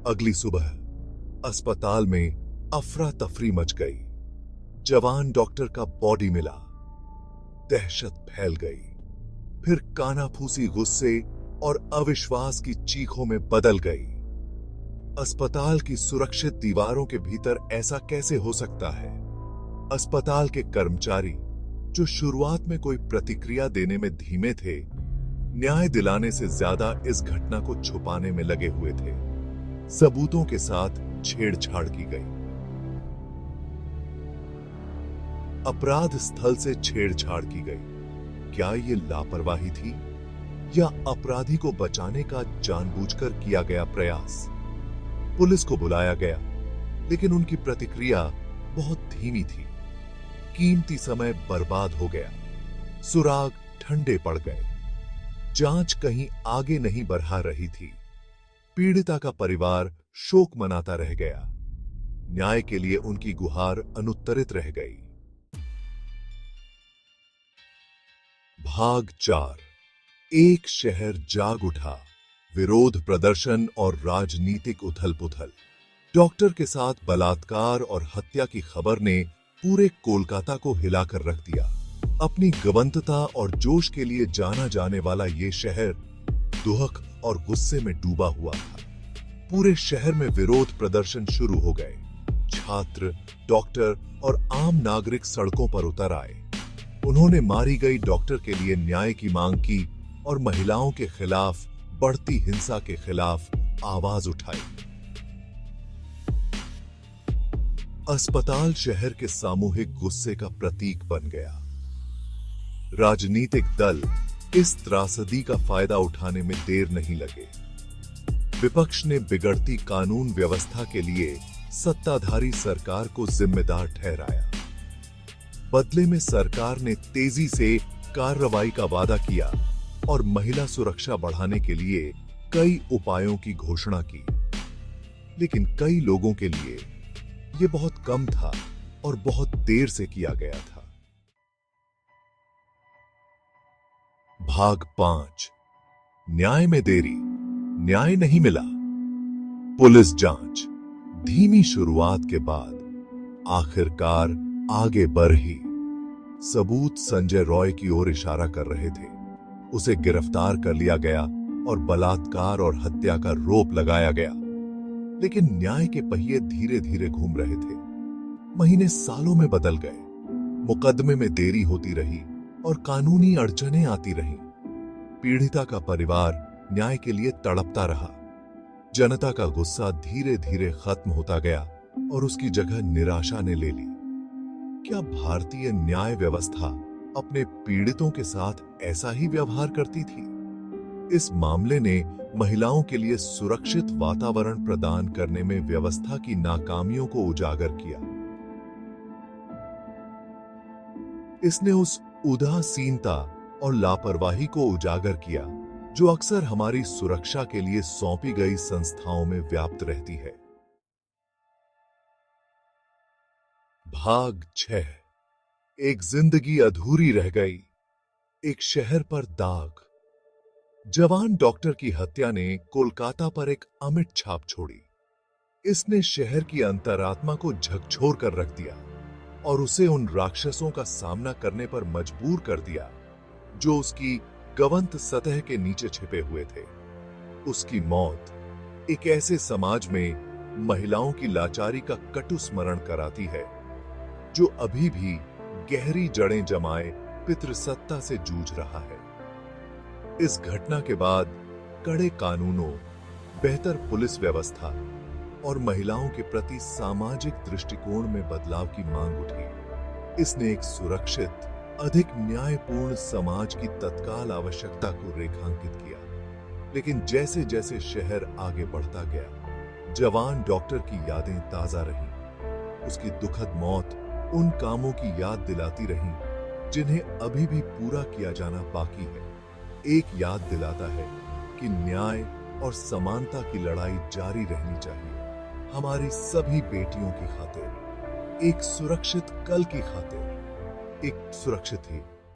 अगली सुबह अस्पताल में अफरा तफरी मच गई। जवान डॉक्टर का बॉडी मिला, दहशत फैल गई, फिर कानाफूसी गुस्से और अविश्वास की चीखों में बदल गई। अस्पताल की सुरक्षित दीवारों के भीतर ऐसा कैसे हो सकता है? अस्पताल के कर्मचारी, जो शुरुआत में कोई प्रतिक्रिया देने में धीमे थे, न्याय दिलाने से ज्यादा इस घटना को छुपाने में लगे हुए थे। सबूतों के साथ छेड़छाड़ की गई। अपराध स्थल से छेड़छाड़ की गई। क्या ये लापरवाही थी या अपराधी को बचाने का जानबूझकर किया गया प्रयास? पुलिस को बुलाया गया, लेकिन उनकी प्रतिक्रिया बहुत धीमी थी। कीमती समय बर्बाद हो गया, सुराग ठंडे पड़ गए, जांच कहीं आगे नहीं बढ़ा रही थी। पीड़िता का परिवार शोक मनाता रह गया। न्याय के लिए उनकी गुहार अनुत्तरित रह गई। भाग 4। एक शहर जाग उठा। विरोध प्रदर्शन और राजनीतिक उथल-पुथल। डॉक्टर के साथ बलात्कार और हत्या की खबर ने पूरे कोलकाता को हिलाकर रख दिया। अपनी गवंतता और जोश के लिए जाना जाने वाला ये शहर दुहक और गुस्से में डूबा हुआ था। पूरे शहर में विरोध प्रदर्शन शुरू हो गए। छात्र, डॉक्टर और आम नागरिक सड़कों पर उतर आए। उन्होंने मारी गई डॉक्टर के लिए न्याय की मांग की और महिलाओं के खिलाफ बढ़ती हिंसा के खिलाफ आवाज उठाई। अस्पताल शहर के सामूहिक गुस्से का प्रतीक बन गया। राजनीतिक दल इस त्रासदी का फायदा उठाने में देर नहीं लगे। विपक्ष ने बिगड़ती कानून व्यवस्था के लिए सत्ताधारी सरकार को जिम्मेदार ठहराया। बदले में सरकार ने तेजी से कार्रवाई का वादा किया और महिला सुरक्षा बढ़ाने के लिए कई उपायों की घोषणा की। लेकिन कई लोगों के लिए यह बहुत कम था और बहुत देर से किया गया था। भाग 5। न्याय में देरी, न्याय नहीं मिला। पुलिस जांच। धीमी शुरुआत के बाद आखिरकार आगे बढ़ी। सबूत संजय रॉय की ओर इशारा कर रहे थे। उसे गिरफ्तार कर लिया गया और बलात्कार और हत्या का रोप लगाया गया। लेकिन न्याय के पहिए धीरे धीरे घूम रहे थे। महीने सालों में बदल गए। मुकदमे में देरी होती रही और कानूनी अड़चनें आती रहीं। पीड़िता का परिवार न्याय के लिए तड़पता रहा। जनता का गुस्सा धीरे धीरे खत्म होता गया और उसकी जगह निराशा ने ले ली। क्या भारतीय न्याय व्यवस्था अपने पीड़ितों के साथ ऐसा ही व्यवहार करती थी? इस मामले ने महिलाओं के लिए सुरक्षित वातावरण प्रदान करने में व्यवस्था की नाकामियों को उजागर किया। इसने उस उदासीनता और लापरवाही को उजागर किया जो अक्सर हमारी सुरक्षा के लिए सौंपी गई संस्थाओं में व्याप्त रहती है। भाग 6। एक जिंदगी अधूरी रह गई। एक शहर पर दाग। जवान डॉक्टर की हत्या ने कोलकाता पर एक अमिट छाप छोड़ी। इसने शहर की अंतरात्मा को झकझोर कर रख दिया और उसे उन राक्षसों का सामना करने पर मजबूर कर दिया जो उसकी गवंत सतह के नीचे छिपे हुए थे। उसकी मौत एक ऐसे समाज में महिलाओं की लाचारी का कटु स्मरण कराती है जो अभी भी गहरी जड़ें जमाए पितृसत्ता से जूझ रहा है। इस घटना के बाद कड़े कानूनों, बेहतर पुलिस व्यवस्था और महिलाओं के प्रति सामाजिक दृष्टिकोण में बदलाव की मांग उठी। इसने एक सुरक्षित, अधिक न्यायपूर्ण समाज की तत्काल आवश्यकता को रेखांकित किया। लेकिन जैसे जैसे शहर आगे बढ़ता गया, जवान डॉक्टर की यादें ताजा रहीं। उसकी दुखद मौत उन कामों की याद दिलाती रही जिन्हें अभी भी पूरा किया जाना बाकी है। एक याद दिलाता है कि न्याय और समानता की लड़ाई जारी रहनी चाहिए, हमारी सभी बेटियों की खातिर, एक सुरक्षित कल की खातिर, एक सुरक्षित ही